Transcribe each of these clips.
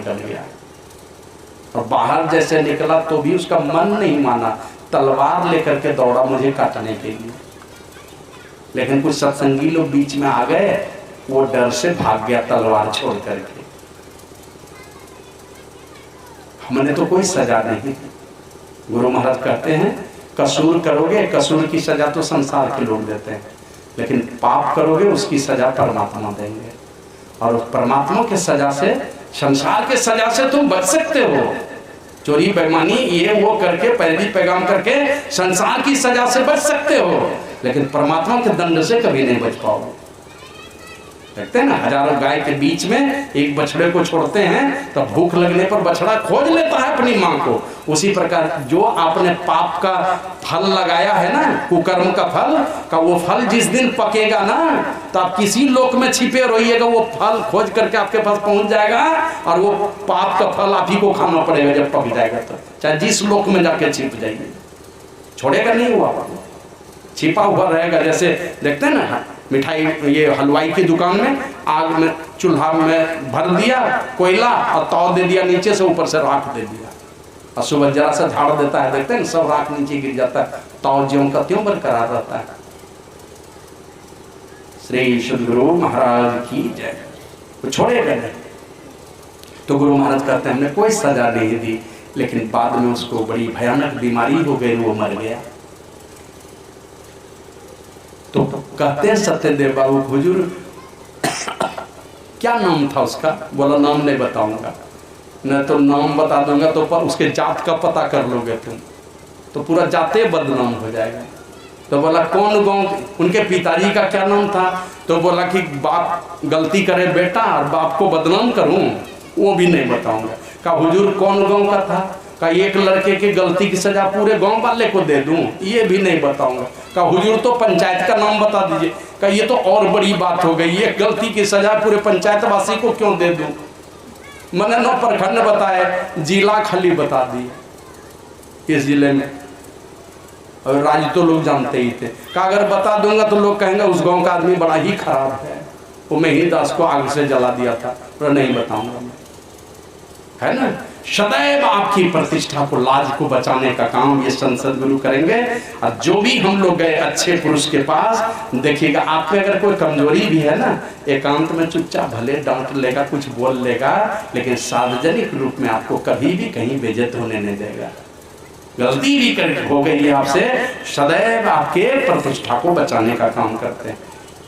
निकल गया। और बाहर जैसे निकला तो भी उसका मन नहीं माना, तलवार लेकर के दौड़ा मुझे काटने के लिए। लेकिन कुछ सत्संगी लोग बीच में आ गए, वो डर से भाग गया तलवार छोड़ करके। हमने तो कोई सजा नहीं। गुरु महाराज कहते हैं कसूर करोगे, कसूर की सजा तो संसार के लोग देते हैं, लेकिन पाप करोगे उसकी सजा परमात्मा देंगे। और परमात्मा के सजा से, संसार के सजा से तुम बच सकते हो। चोरी बेईमानी ये वो करके, पैरवी पैगाम करके संसार की सजा से बच सकते हो, लेकिन परमात्मा के दंड से कभी नहीं बच पाओगे। देखते हैं ना, हजारों गाय के बीच में एक बछड़े को छोड़ते हैं तो भूख लगने पर बछड़ा खोज लेता है अपनी मां को। उसी प्रकार जो आपने पाप का फल लगाया है ना, कुकर्म का फल का, वो फल जिस दिन पकेगा ना, तो आप किसी लोक में छिपे रहिएगा, वो फल खोज करके आपके पास पहुंच जाएगा और वो पाप का फल आप ही को खाना पड़ेगा जब पक जाएगा। तो चाहे जिस लोक में जाके छिप जाइए, छोड़ेगा नहीं हुआ, छिपा हुआ रहेगा। जैसे देखते हैं ना मिठाई, ये हलवाई की दुकान में आग में चूल्हा में भर दिया कोयला और ताव दे दिया नीचे से, ऊपर से राख दे दिया, और सुबह जरा सा झाड़ देता है, देखते हैं सब राख नीचे गिर जाता है, ताव ज्यों का त्यों बरकरार रहता है। श्री सद्गुरु महाराज की जय। वो छोड़ेगा नहीं। तो गुरु महाराज कहते हैं हमने कोई सजा नहीं दी, लेकिन बाद में उसको बड़ी भयानक बीमारी हो गई, वो मर गया। तो कहते हैं सत्यदेव बाबू हुजूर क्या नाम था उसका? बोला नाम नहीं बताऊंगा, न तो नाम बता दूंगा तो उसके जात का पता कर लोगे तुम, तो पूरा जाते बदनाम हो जाएगा। तो बोला कौन गाँव, उनके पिताजी का क्या नाम था? तो बोला कि बाप गलती करे बेटा और बाप को बदनाम करूं, वो भी नहीं बताऊंगा। कहा हुजूर कौन गाँव का था? का एक लड़के की गलती की सजा पूरे गांव वाले को दे दूं, ये भी नहीं बताऊंगा। का हुजूर तो पंचायत का नाम बता दीजिए। का ये तो और बड़ी बात हो गई, एक गलती की सजा पूरे पंचायत वासी को क्यों दे दूं? मैंने न प्रखंड बताए, जिला खाली बता दिए इस जिले में, और राज्य तो लोग जानते ही थे। का अगर बता दूंगा तो लोग कहेंगे उस गाँव का आदमी बड़ा ही खराब है, वो मेहिनी दास को आग से जला दिया था, पर नहीं बताऊंगा मैं, है ना। सदैव आपकी प्रतिष्ठा को, लाज को बचाने का काम ये संसद गुरु करेंगे। और जो भी हम लोग गए अच्छे पुरुष के पास, देखिएगा आप में अगर कोई कमजोरी भी है ना, एकांत में चुपचाप भले डांट लेगा, कुछ बोल लेगा, लेकिन सार्वजनिक रूप में आपको कभी भी कहीं बेइज्जत होने नहीं देगा। गलती भी हो गई है आपसे, सदैव आपके प्रतिष्ठा को बचाने का काम करते हैं।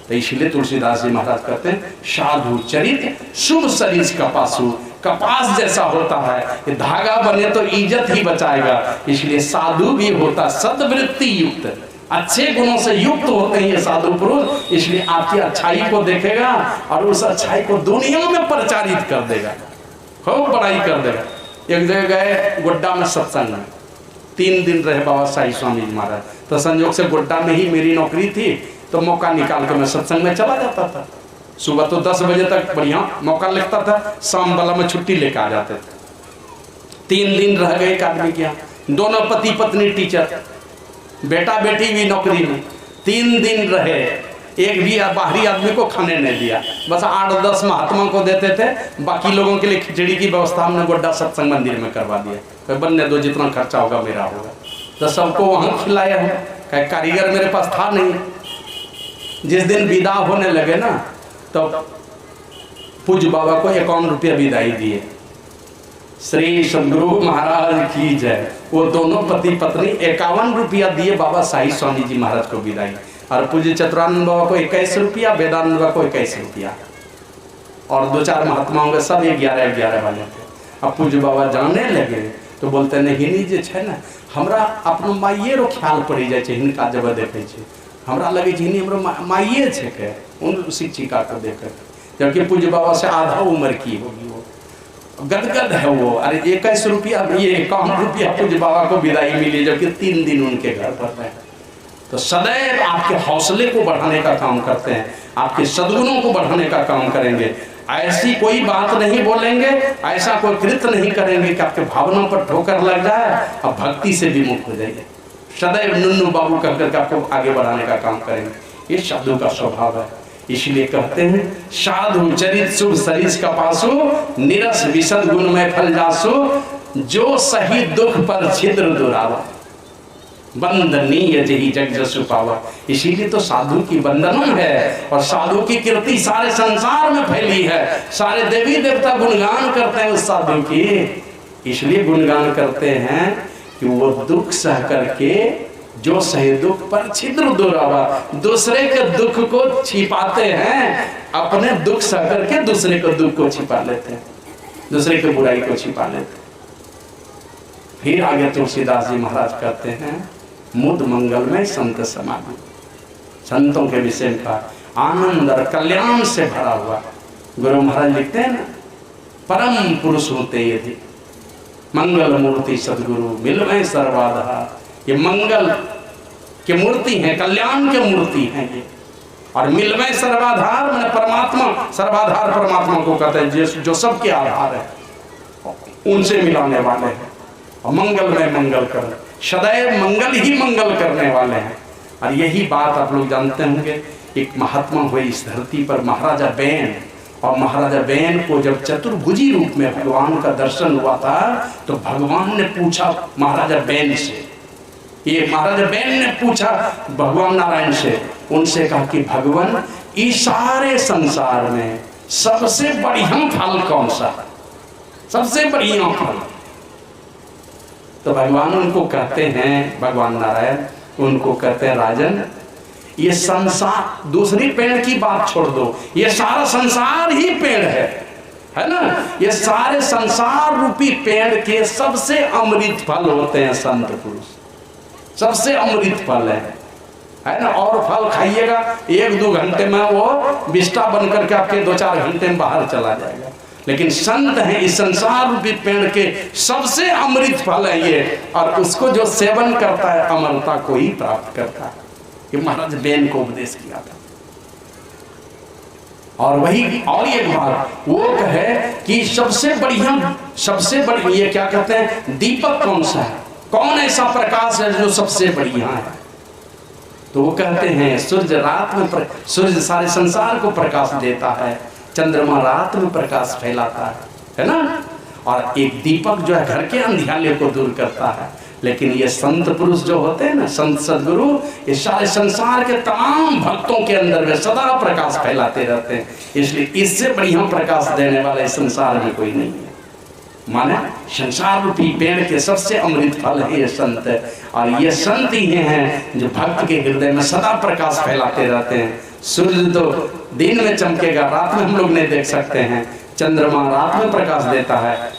तो इसलिए तुलसीदास जी महाराज कहते हैं साधु चरित शुभ शरीर कपासु, कपास जैसा होता है कि धागा बने तो इज्जत ही बचाएगा, इसलिए साधु भी होता सद्वृत्ति युक्त, अच्छे गुणों से युक्त होते हैं ये साधु पुरुष। इसलिए आपकी अच्छाई को देखेगा और उस अच्छाई को दुनिया में प्रचारित कर देगा, खूब बड़ाई कर देगा। एक जगह गए गोड्डा में सत्संग में, 3 दिन रहे बाबा साई स्वामी जी महाराज। तो संयोग से गोड्डा में ही मेरी नौकरी थी, तो मौका निकाल के मैं सत्संग में चला जाता था। सुबह तो 10 बजे तक बढ़िया मौका लगता था, शाम वाला में छुट्टी लेकर आ जाते थे। 3 दिन रह गए एक आदमी के यहाँ, दोनों पति पत्नी टीचर, बेटा बेटी भी नौकरी में। 3 दिन रहे, एक भी बाहरी आदमी को खाने नहीं दिया, बस 8-10 महात्मा को देते थे, बाकी लोगों के लिए खिचड़ी की व्यवस्था हमने गोड्डा सत्संग मंदिर में करवा दिया। बनने दो, जितना खर्चा होगा मेरा होगा। तो सबको वहाँ खिलाया है, कारीगर मेरे पास था नहीं। जिस दिन विदा होने लगे ना, तो पूज्य बाबा को 51 रुपया विदाई दिए। श्री सद्गुरु महाराज की जय। वो दोनों पति पत्नी 51 रुपया दिए बाबा साई स्वामी जी महाराज को विदाई, और पूज्य चतुरानंद बाबा को 21 रुपया, वेदानंद बाबा को 21 रुपया, और 2-4 महात्माओं के सब 11-11 वाले थे। अब पूज्य बाबा जाने लगे तो बोलते नहीं जे छे ना, हमरा अपनो माइये रो ख्याल पड़ी जाए छे, हिनका जब देखे छे हमरा लगे छे हमरो माइये छे के, उन शिक्षिका को देख कर, जबकि पूज्य बाबा से आधा उम्र की होगी, वो गदगद है वो। अरे 21 रुपया, ये 51 रुपया पूज्य बाबा को विदाई मिली, जबकि 3 दिन उनके घर पर रहे। तो सदैव आपके हौसले को बढ़ाने का काम करते हैं, आपके सद्गुणों को बढ़ाने का काम करेंगे। ऐसी कोई बात नहीं बोलेंगे, ऐसा कोई कृत्य नहीं करेंगे कि आपके भावनाओं पर ठोकर लग जाए और भक्ति से विमुख हो जाइए। सदैव नुन्नू बाबू कहकर के आपको आगे बढ़ाने का काम करेंगे। ये साधु का स्वभाव है। इसलिए कहते हैं साधु चरित शुभ सरिस कपासो निरस विशद गुण में फल जासो जो सही दुख पर छिद्र दुरावा वंदनीय जही जग जसु पावा। इसीलिए तो साधु की वंदना है और साधु की कीर्ति सारे संसार में फैली है। सारे देवी देवता गुणगान करते हैं उस साधु की। इसलिए गुणगान करते हैं कि वो दुख सह करके जो सहे दुख पर छिद्र दुरावा, दूसरे के दुख को छिपाते हैं, अपने दुख सह करके दूसरे के दुख को छिपा लेते हैं, दूसरे के बुराई को छिपा लेते हैं। फिर आगे तुलसीदास जी महाराज कहते हैं मुद मंगल में संत समाधि, संतों के विषय का आनंद और कल्याण से भरा हुआ। गुरु महाराज लिखते हैं ना, परम पुरुष होते यदि मंगल मूर्ति सदगुरु मिलवे सर्वाधा। ये मंगल के मूर्ति है, कल्याण के मूर्ति है ये। और मिलवे सर्वाधार मैंने परमात्मा, सर्वाधार परमात्मा को कहते हैं जो सबके आधार है, उनसे मिलाने वाले हैं। और मंगल में मंगल कर, सदैव मंगल ही मंगल करने वाले हैं। और यही बात आप लोग जानते होंगे, एक महात्मा हुए इस धरती पर महाराजा बैन, और महाराजा बैन को जब चतुर्भुजी रूप में भगवान का दर्शन हुआ था तो भगवान ने पूछा महाराजा बैन से, ये महाराजा बैन ने पूछा भगवान नारायण से, उनसे कहा कि भगवान इस सारे संसार में सबसे बढ़िया फल कौन सा है, सबसे बढ़िया फल। तो भगवान उनको कहते हैं, भगवान नारायण उनको कहते हैं राजन ये संसार, दूसरी पेड़ की बात छोड़ दो, ये सारा संसार ही पेड़ है ना। ये सारे संसार रूपी पेड़ के सबसे अमृत फल होते हैं संत पुरुष, सबसे अमृत फल है ना। और फल खाइएगा 1-2 घंटे में वो विष्टा बन करके आपके 2-4 घंटे में बाहर चला जाएगा। लेकिन संत हैं इस संसार रूपी पेड़ के सबसे अमृत फल है ये, और उसको जो सेवन करता है अमरता को ही प्राप्त करता है। ये महाराज बैन को उपदेश किया था। और वही और एक बात वो कहे कि सबसे बढ़िया, सबसे बढ़िया ये क्या कहते हैं, दीपक कौन सा है, कौन ऐसा प्रकाश है जो सबसे बढ़िया है। तो वो कहते हैं सूर्य रात में, सूर्य सारे संसार को प्रकाश देता है, चंद्रमा रात में प्रकाश फैलाता है ना। और एक दीपक जो है घर के अंधियारे को दूर करता है। लेकिन ये संत पुरुष जो होते हैं ना, संत सदगुरु, ये सारे संसार के तमाम भक्तों के अंदर में सदा प्रकाश फैलाते रहते हैं। इसलिए इससे बढ़िया प्रकाश देने वाला इस संसार में कोई नहीं है। माने संसार रूपी पेड़ के सबसे अमृत फल है ये संत, और ये संत ही हैं जो भक्त के हृदय में सदा प्रकाश फैलाते रहते हैं। सूर्य तो दिन में चमकेगा, रात में हम लोग नहीं देख सकते हैं। चंद्रमा रात में प्रकाश देता है,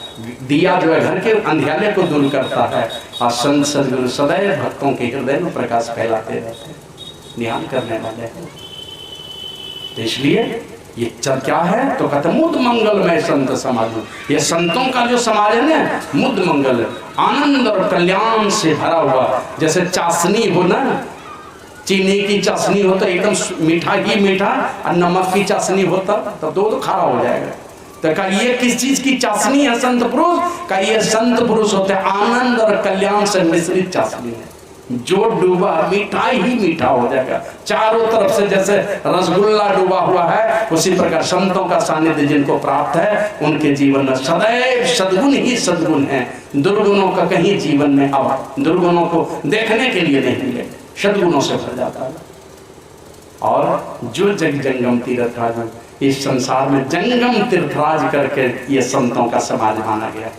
दिया जो है घर के अंधियारे को दूर करता है। और संत सदगुरु सदैव भक्तों के हृदय में प्रकाश फैलाते रहते हैं, ध्यान करने वाले हैं। तो इसलिए ये क्या है, तो कहते मुद मंगल में संत समाज। ये संतों का जो समाज है ना, मुद मंगल, आनंद और कल्याण से भरा हुआ। जैसे चाशनी हो ना, चीनी की चाशनी हो तो एकदम मीठा ही मीठा, और नमक की चाशनी होता तो दो खारा हो जाएगा। तो का ये किस चीज की चाशनी है संत पुरुष का, ये संत पुरुष होते हैं आनंद और कल्याण से मिश्रित चाशनी है। जो डूबा मीठा ही मीठा हो जाएगा चारों तरफ से, जैसे रसगुल्ला डूबा हुआ है, उसी प्रकार संतों का सानिध्य जिनको प्राप्त है उनके जीवन में सदैव सद्गुण ही सद्गुण है। दुर्गुणों का कहीं जीवन में अब दुर्गुणों को देखने के लिए नहीं मिले, सद्गुणों से भर जाता है। और जो जग जंगम तीर्थराज, इस संसार में जंगम तीर्थराज करके ये संतों का समाज माना गया।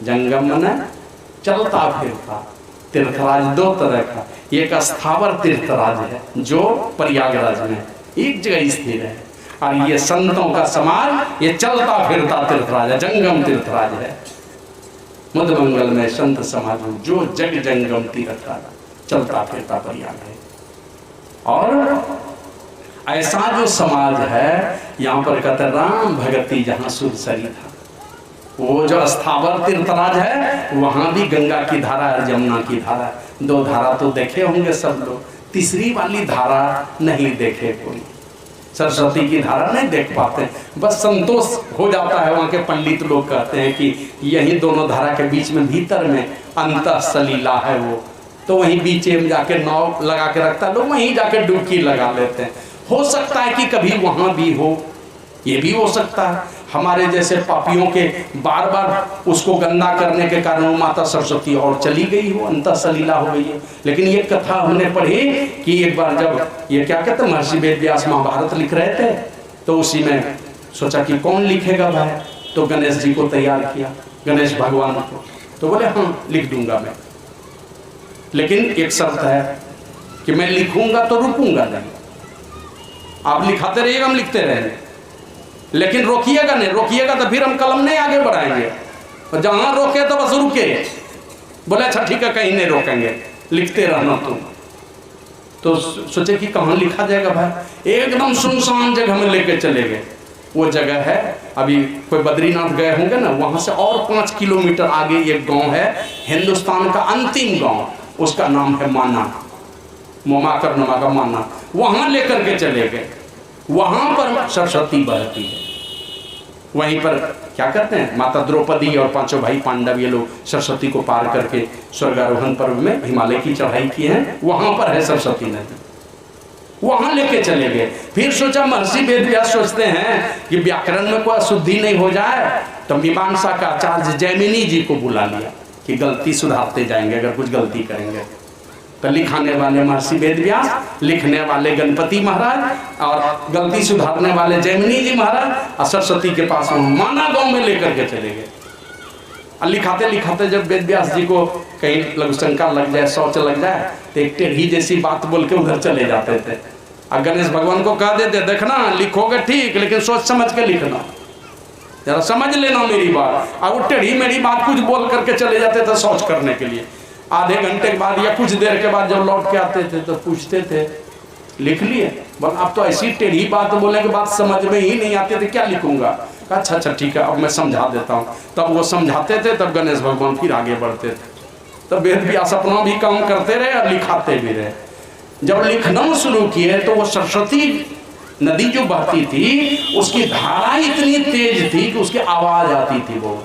जंगम माने चलता फिरता, तीर्थराज दो तरह का, एक स्थावर तीर्थराज है जो प्रयागराज में एक जगह स्थिर है, और ये संतों का समाज ये चलता फिरता तीर्थराज है, जंगम तीर्थराज है। मधुमंगल में संत समाज जो जग जंगम तीर्थराज, चलता फिरता प्रयाग है। और ऐसा जो समाज है यहाँ पर कहते राम भगति जहाँ सुरसरी था, वो जो स्थावर तीर्थराज है वहां भी गंगा की धारा है, जमुना की धारा। दो धारा तो देखे होंगे सब लोग, तीसरी वाली धारा नहीं देखे कोई। सरस्वती की धारा नहीं देख पाते, बस संतोष हो जाता है। वहाँ के पंडित लोग कहते हैं कि यही दोनों धारा के बीच में भीतर में अंतः सलीला है वो, तो वहीं बीच में जाके नाव लगा के रखता है, लोग वहीं जाके डुबकी लगा लेते हैं। हो सकता है कि कभी वहां भी हो, ये भी हो सकता है। हमारे जैसे पापियों के बार बार उसको गंदा करने के कारण वो माता सरस्वती और चली गई हो, अंतः सलीला हो गई है। लेकिन ये कथा हमने पढ़ी कि एक बार जब ये क्या कहते हैं महर्षि वेद व्यास महाभारत लिख रहे थे, तो उसी में सोचा कि कौन लिखेगा भाई, तो गणेश जी को तैयार किया, गणेश भगवान को। तो बोले हाँ लिख दूंगा मैं, लेकिन एक शर्त है कि मैं लिखूंगा तो रुकूंगा नहीं। आप लिखाते रहिएगा, हम लिखते रहेंगे, लेकिन रोकिएगा नहीं। रोकिएगा तो फिर हम कलम नहीं आगे बढ़ाएंगे, और जहां रोके तो बस रुके। बोले अच्छा ठीक है, कहीं नहीं रोकेंगे, लिखते रहना तुम। तो सोचे कि कहाँ लिखा जाएगा भाई, एकदम सुनसान जगह में लेके चले गए। वो जगह है, अभी कोई बद्रीनाथ गए होंगे ना, वहां से और 5 किलोमीटर आगे एक गांव है, हिंदुस्तान का अंतिम गांव, उसका नाम है माना, मोमाकर नमा का माना। वहां लेकर के चले गए। वहां पर सरस्वती बहती है। वहीं पर क्या करते हैं, माता द्रौपदी और 5 भाई पांडव ये लोग सरस्वती को पार करके स्वर्गारोहण पर्व में हिमालय की चढ़ाई की है, वहां पर है सरस्वती नदी। वहां लेके चले गए। फिर सोचा महर्षि वेद व्यास सोचते हैं कि व्याकरण में कोई अशुद्धि नहीं हो जाए, तो मीमांसा का आचार्य जैमिनी जी को बुला लिया कि गलती सुधारते जाएंगे अगर कुछ गलती करेंगे। तो लिखाने वाले महर्षि वेद व्यास, लिखने वाले गणपति महाराज और गलती सुधारने वाले जैमिनी जी महाराज, और सरस्वती के पास माना गांव में लेकर के चले गए। और लिखाते लिखाते जब वेद व्यास जी को कहीं लघु शंका लग जाए, शौच लग जाए, तो एक टेढ़ी जैसी बात बोल के उधर चले जाते थे। और गणेश भगवान को कह देते, देखना लिखोगे ठीक, लेकिन सोच समझ के लिखना, जरा समझ लेना मेरी बात। और वो टेढ़ी मेढ़ी बात कुछ बोल करके चले जाते थे शौच करने के लिए। आधे घंटे के बाद या कुछ देर के बाद जब लौट के आते थे तो पूछते थे लिख लिए? बस अब तो ऐसी टेढ़ी बात बोलने के बाद समझ में ही नहीं आते थे, क्या लिखूंगा? अच्छा अच्छा ठीक है, अब मैं समझा देता हूँ। तब वो समझाते थे, तब गणेश भगवान फिर आगे बढ़ते थे। तब वेद व्यास अपना भी काम करते रहे और लिखाते भी रहे। जब लिखना शुरू किए तो वो सरस्वती नदी जो बहती थी उसकी धारा इतनी तेज थी कि उसकी आवाज आती थी वो।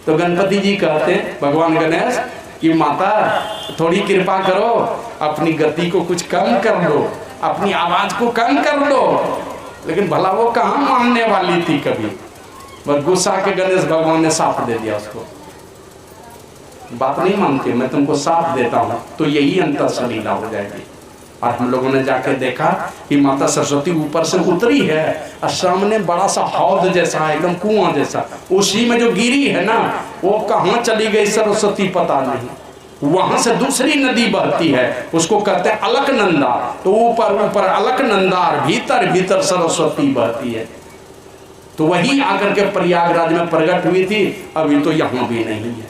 तो गणपति जी कहते, भगवान गणेश कि माता थोड़ी कृपा करो, अपनी गति को कुछ कम कर लो, अपनी आवाज को कम कर लो। लेकिन भला वो कहाँ मानने वाली थी कभी। बस गुस्सा के गणेश भगवान ने साफ दे दिया उसको, बात नहीं मानती, मैं तुमको साफ देता हूँ तो यही अंतर सलीला हो जाएगी। और हम लोगों ने जाके देखा कि माता सरस्वती ऊपर से उतरी है और सामने बड़ा सा हौद जैसा है, एकदम कुआं जैसा, उसी में जो गिरी है ना, वो कहाँ चली गई सरस्वती पता नहीं। वहां से दूसरी नदी बहती है, उसको कहते हैं अलकनंदा। तो ऊपर ऊपर अलकनंदा और भीतर भीतर सरस्वती बहती है। तो वही आकर के प्रयागराज में प्रकट हुई थी, अभी तो यहाँ भी नहीं है।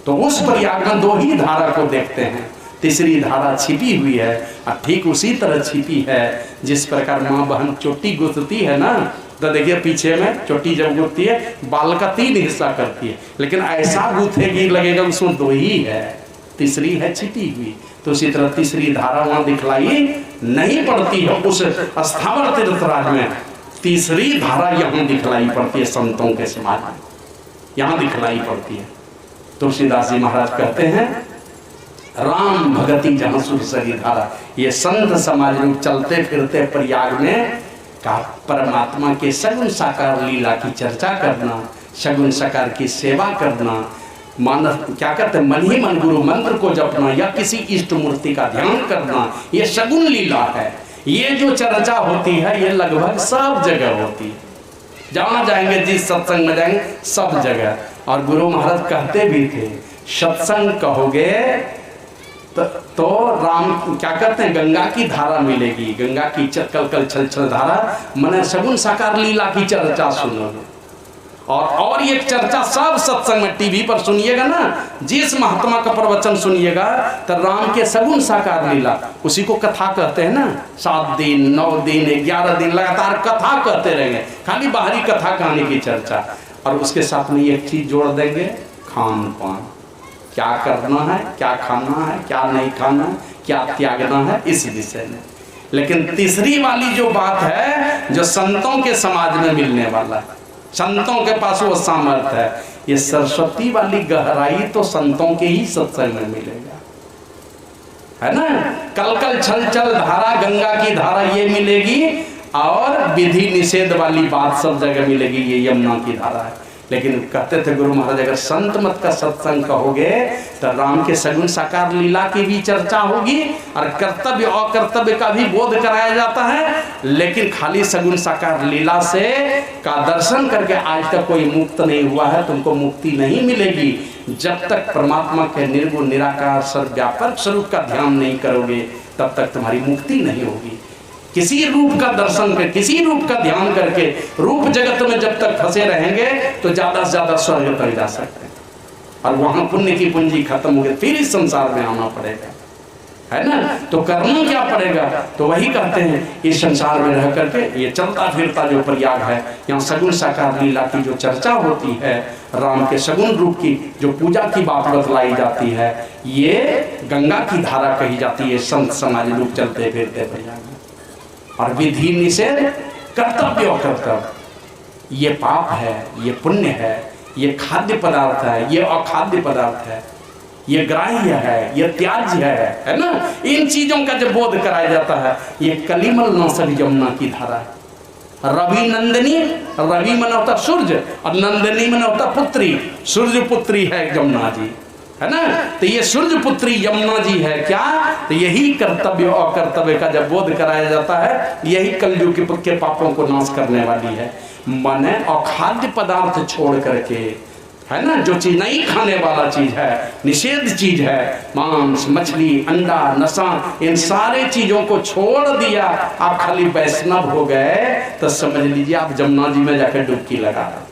तो उस प्रयाग में 2 ही धारा को देखते हैं, तीसरी धारा छिपी हुई है। और ठीक उसी तरह छिपी है जिस प्रकार माँ बहन चोटी गुथती है ना, तो देखिए पीछे में चोटी जब गुथती है बाल का 3 हिस्सा करती है, लेकिन ऐसा गुथेगी लगेगा उसमें 2 ही है, तीसरी है छिपी हुई। तो उसी तरह तीसरी धारा वहां दिखलाई नहीं पड़ती है। उस स्थावर तीर्थराज में तीसरी धारा यहाँ दिखलाई पड़ती है, संतों के समाज में यहाँ दिखलाई पड़ती है। तुलसीदास जी महाराज कहते हैं, राम भगति जहाँ सुरसरी धारा। ये संत समाज में चलते फिरते प्रयाग में का परमात्मा के सगुण साकार लीला की चर्चा करना, सगुण साकार की सेवा करना, मानव क्या कहते हैं मन ही मन गुरु मंत्र को जपना या किसी इष्ट मूर्ति का ध्यान करना, ये सगुण लीला है। ये जो चर्चा होती है ये लगभग सब जगह होती है, जहाँ जाएंगे जिस सत्संग में जाएंगे सब जगह। और गुरु महाराज कहते भी थे, सत्संग कहोगे तो राम क्या करते हैं, गंगा की धारा मिलेगी, गंगा की कल कल छल छल धारा, मैंने सगुण साकार लीला की चर्चा सुनोगे। और एक चर्चा सब सत्संग में टीवी पर सुनिएगा ना, जिस महात्मा का प्रवचन सुनिएगा तो राम के सगुण साकार लीला, उसी को कथा कहते हैं ना। 7 दिन 9 दिन 11 दिन लगातार कथा कहते रहेंगे, खाली बाहरी कथा कहानी की चर्चा। और उसके साथ में एक चीज जोड़ देंगे, खान पान, क्या करना है, क्या खाना है, क्या नहीं खाना है, क्या त्यागना है, इस विषय में। लेकिन तीसरी वाली जो बात है जो संतों के समाज में मिलने वाला है, संतों के पास वो सामर्थ्य है, ये सरस्वती वाली गहराई तो संतों के ही सत्संग में मिलेगा, है ना। कल कल छल छल धारा गंगा की धारा ये मिलेगी, और विधि निषेध वाली बात सब जगह मिलेगी, ये यमुना की धारा है। लेकिन कहते थे गुरु महाराज, अगर संत मत का सत्संग कहोगे तो राम के सगुण साकार लीला की भी चर्चा होगी, और कर्तव्य अकर्तव्य का भी बोध कराया जाता है। लेकिन खाली सगुण साकार लीला से का दर्शन करके आज तक कोई मुक्त नहीं हुआ है, तुमको मुक्ति नहीं मिलेगी जब तक परमात्मा के निर्गुण निराकार सर्वव्यापक स्वरूप का ध्यान नहीं करोगे, तब तक तुम्हारी मुक्ति नहीं होगी। किसी रूप का दर्शन कर, किसी रूप का ध्यान करके रूप जगत में जब तक फंसे रहेंगे तो ज्यादा से ज्यादा स्वर्ग तक जा सकते हैं, और वहां पुण्य की पूंजी खत्म हो गई, फिर इस संसार में आना पड़ेगा, है ना। तो करना क्या पड़ेगा, तो वही कहते हैं इस संसार में रह करके ये चलता फिरता जो प्रयाग है, यहाँ सगुण साकार लीला की जो चर्चा होती है, राम के सगुण रूप की जो पूजा की बात बतलाई जाती है, ये गंगा की धारा कही जाती है संत समाज लोग चलते फिरते प्रयाग में। और विधि निषेध, कर्तव्य अकर्तव्य, ये पाप है, ये पुण्य है, ये खाद्य पदार्थ है, ये अखाद्य पदार्थ है, ये ग्राह्य है, ये त्याज्य है ना। इन चीजों का जब बोध कराया जाता है, ये कलिमल नाशक यमुना की धारा है। रवि नंदिनी, रवि मन होता सूर्य और नंदिनी मन होता पुत्री, सूर्य पुत्री है यमुना जी, है ना। तो ये सूर्य पुत्री यमुना जी है क्या, तो यही कर्तव्य और कर्तव्य का जब बोध कराया जाता है, यही कलयुग के पापों को नाश करने वाली है। माने अखाद्य पदार्थ छोड़ करके, है ना, जो चीज नहीं खाने वाला चीज है, निषेध चीज है, मांस मछली अंडा नशा, इन सारे चीजों को छोड़ दिया, आप खाली वैष्णव हो गए, तो समझ लीजिए आप जमुना जी में जाकर डुबकी लगा रहे।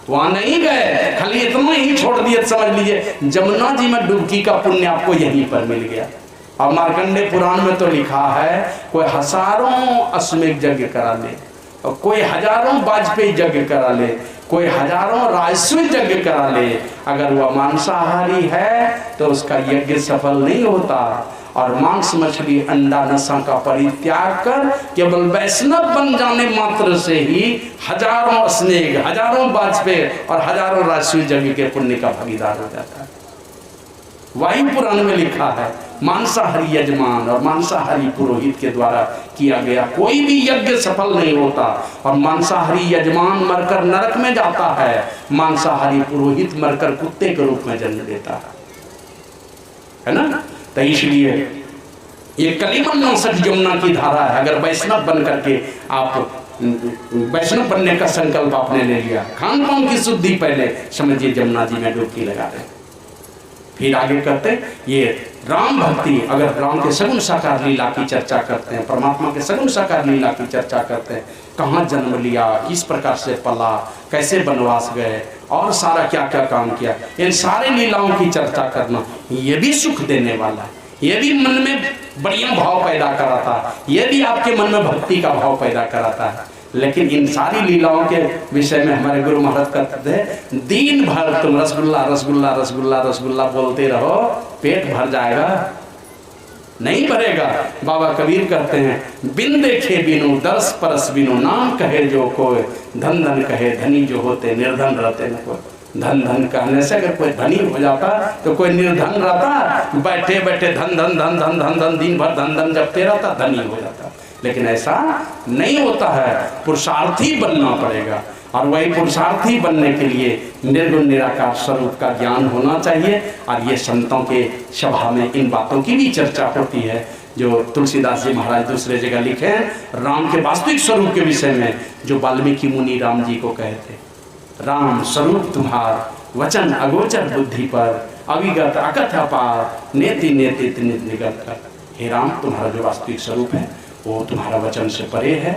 वहां नहीं गए, खाली इतना ही छोड़ दिए, समझ लीजिए जमुना जी में डुबकी का पुण्य आपको यहीं पर मिल गया। और मार्कंडेय पुराण में तो लिखा है, कोई हजारों अश्वमेध यज्ञ करा ले, और कोई हजारों वाजपेयी यज्ञ करा ले, कोई हजारों राजस्व यज्ञ करा ले, अगर वह मांसाहारी है तो उसका यज्ञ सफल नहीं होता। और मांस मछली अंडा नशा का परित्याग कर केवल वैष्णव बन जाने मात्र से ही हजारों स्नेह, हजारों वाजपेयी और हजारों राजस्व यज्ञ के पुण्य का भागीदार हो जाता है। वही पुराण में लिखा है, मांसाहारी यजमान और मांसाहारी पुरोहित के द्वारा किया गया कोई भी यज्ञ सफल नहीं होता, और मांसाहारी यजमान मरकर नरक में जाता है, मांसाहारी पुरोहित मरकर कुत्ते के रूप में जन्म देता है ना। तो इसलिए ये कलिमल नाशक यमुना की धारा है। अगर वैष्णव बन करके आप वैष्णव बनने का संकल्प आपने ले लिया, खान पान की शुद्धि पहले समझिए यमुना जी में डुबकी लगा रहे। फिर आगे कहते ये राम भक्ति, अगर राम के सगुण साकार लीला की चर्चा करते हैं, परमात्मा के सगुण साकार लीला की चर्चा करते हैं, कहाँ जन्म लिया, किस प्रकार से पला, कैसे वनवास गए, और सारा क्या क्या काम किया, इन सारे लीलाओं की चर्चा करना ये भी सुख देने वाला है, ये भी मन में बढ़िया भाव पैदा कराता है, ये भी आपके मन में भक्ति का भाव पैदा कराता है। लेकिन इन सारी लीलाओं के विषय में हमारे गुरु महाराज कहते थे, दिन भर तुम रसगुल्ला रसगुल्ला रसगुल्ला रसगुल्ला बोलते रहो, पेट भर जाएगा नहीं भरेगा। बाबा कबीर कहते हैं, बिन देखे बिनु दर्श परस बिनु, नाम कहे जो कोई धन धन कहे धनी जो होते निर्धन रहते न कोई। धन धन कहने से अगर कोई धनी हो जाता तो कोई निर्धन रहता, बैठे बैठे धन धन धन धन धन धन दिन भर धन धन जपते रहता, धनी हो जाता। लेकिन ऐसा नहीं होता है, पुरुषार्थी बनना पड़ेगा, और वही पुरुषार्थी बनने के लिए निर्गुण निराकार स्वरूप का ज्ञान होना चाहिए। और ये संतों के सभा में इन बातों की भी चर्चा होती है, जो तुलसीदास जी महाराज दूसरे जगह लिखे हैं राम के वास्तविक स्वरूप के विषय में, जो वाल्मीकि मुनि राम जी को कहे थे, राम स्वरूप तुम्हार वचन अगोचर बुद्धि पर, अविगत अकथ अपार, नेति नेति निगत कर। हे राम, तुम्हारा जो वास्तविक स्वरूप है वो तुम्हारा वचन से परे है,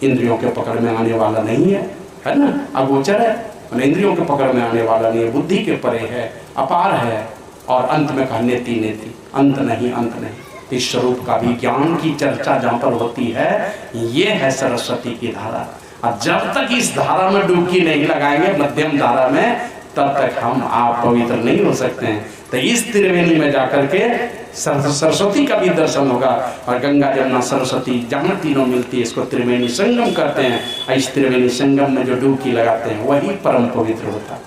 इंद्रियों के पकड़ में आने वाला नहीं है ना, अगोचर है, इंद्रियों के पकड़ में आने वाला नहीं है, बुद्धि के परे है, अपार है, और अंत में कहा नेति नेति, अंत नहीं अंत नहीं। इस स्वरूप का भी ज्ञान की चर्चा जहाँ पर होती है, ये है सरस्वती की धारा। और जब तक इस धारा में डुबकी नहीं लगाएंगे, मध्यम धारा में, तब तक हम आप पवित्र नहीं हो सकते हैं। तो इस त्रिवेणी में जाकर के सरस्वती का भी दर्शन होगा, और गंगा जमुना सरस्वती जहाँ तीनों मिलती है, इसको त्रिवेणी संगम कहते हैं। इस त्रिवेणी संगम में जो डुबकी लगाते हैं वही परम पवित्र होता है।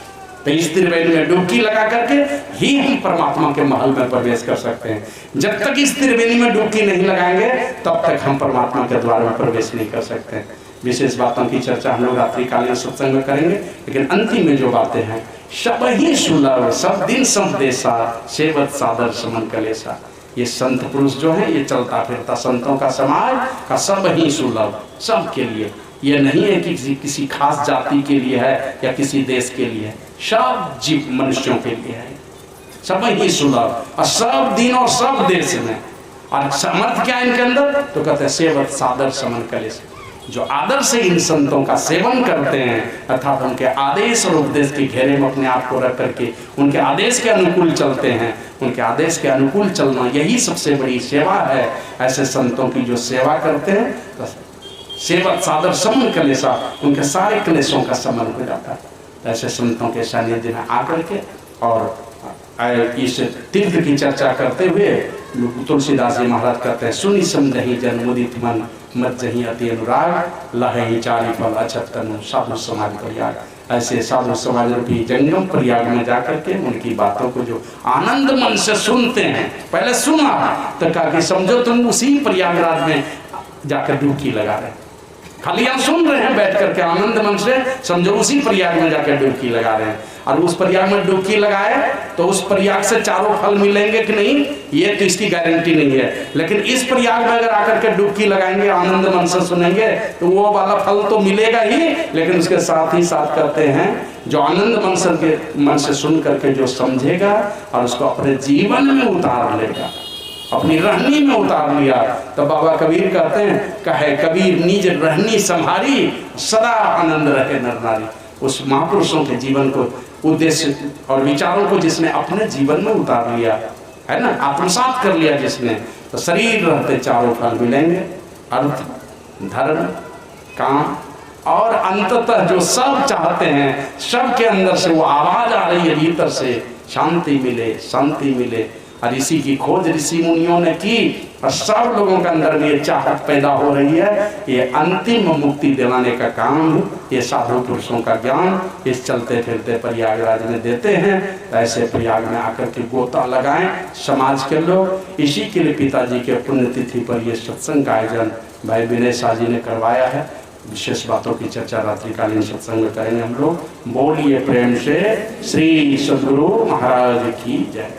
तो इस त्रिवेणी में डुबकी लगा करके ही हम परमात्मा के महल में प्रवेश कर सकते हैं। जब तक इस त्रिवेणी में डुबकी नहीं लगाएंगे तब तक हम परमात्मा के द्वार में प्रवेश नहीं कर सकते। विशेष बातों की चर्चा हम लोग रात्रिकालीन सत्संग में करेंगे, लेकिन अंतिम में जो बातें हैं, सब ही सुलभ सब दिन सब देशा सेवत सादर समन कलेसा। ये संत पुरुष जो है, ये चलता फिरता संतों का समाज का सब ही सुलभ, सब के लिए। ये नहीं है कि किसी खास जाति के लिए है या किसी देश के लिए, सब जीव मनुष्यों के लिए है, सब ही सुलभ और सब दिन और सब देश में। और समर्थ क्या इनके अंदर, तो कहते हैं सेवत सादर समन कलेसा। जो आदर से इन संतों का सेवन करते हैं, अर्थात उनके आदेश और उपदेश के घेरे में अपने आप को रख करके उनके आदेश के अनुकूल चलते हैं, उनके आदेश के अनुकूल चलना यही सबसे बड़ी सेवा है। ऐसे संतों की जो सेवा करते हैं तो सेवक सादर समन कलेसा, उनके सारे क्लेशों का समन हो जाता है। ऐसे संतों के सानिध्य में आकर के और इस तीर्थ की चर्चा करते हुए तुलसीदास जी महाराज कहते हैं, सुनी समझही जन मुदित मन मत जही अति अनुराग लहे चाली फल अछत तनु साधु समाज प्रयाग। ऐसे साधु समाज रूपी जंगम प्रयाग में जाकर के उनकी बातों को जो आनंद मन से सुनते हैं, पहले सुना तो कहा कि समझो तुम उसी प्रयागराज में जाकर डुबकी लगा रहे हैं, खाली हम सुन रहे हैं बैठ करके आनंद मन से, समझो उसी प्रयाग में जाकर डुबकी लगा रहे हैं। और उस प्रयाग में डुबकी लगाए तो उस प्रयाग से चारों फल मिलेंगे कि नहीं, ये तो इसकी गारंटी नहीं है। लेकिन इस प्रयाग में अगर आकर के डुबकी लगाएंगे, आनंद मन से सुनेंगे, तो वो वाला फल तो मिलेगा ही, लेकिन उसके साथ ही साथ कहते हैं जो आनंद मन से सुन करके जो समझेगा और उसको अपने जीवन में उतार लेगा, अपनी रहनी में उतार लिया, तो बाबा कबीर कहते हैं, कहे कबीर निज रहनी संहारी सदा आनंद रहे नर नारी। उस महापुरुषों के जीवन को, उद्देश्य और विचारों को जिसने अपने जीवन में उतार लिया है ना, आत्मसात कर लिया जिसने, तो शरीर रहते चारों फल मिलेंगे, अर्थ धर्म काम और अंततः जो सब चाहते हैं, सब के अंदर से वो आवाज आ रही है भीतर से, शांति मिले शांति मिले। और इसी की खोज ऋषि मुनियों ने की और सब लोगों के अंदर में ये चाहत पैदा हो रही है। ये अंतिम मुक्ति दिलाने का काम ये साधु पुरुषों का ज्ञान इस चलते फिरते प्रयागराज में देते हैं। ऐसे प्रयाग में आकर के गोता लगाएं समाज के लोग। इसी के लिए पिताजी के पुण्यतिथि पर ये सत्संग का आयोजन भाई विनय शाह जी ने करवाया है। विशेष बातों की चर्चा रात्रिकालीन सत्संग में करेंगे हम लोग। बोलिए प्रेम से श्री सद्गुरु महाराज की जय।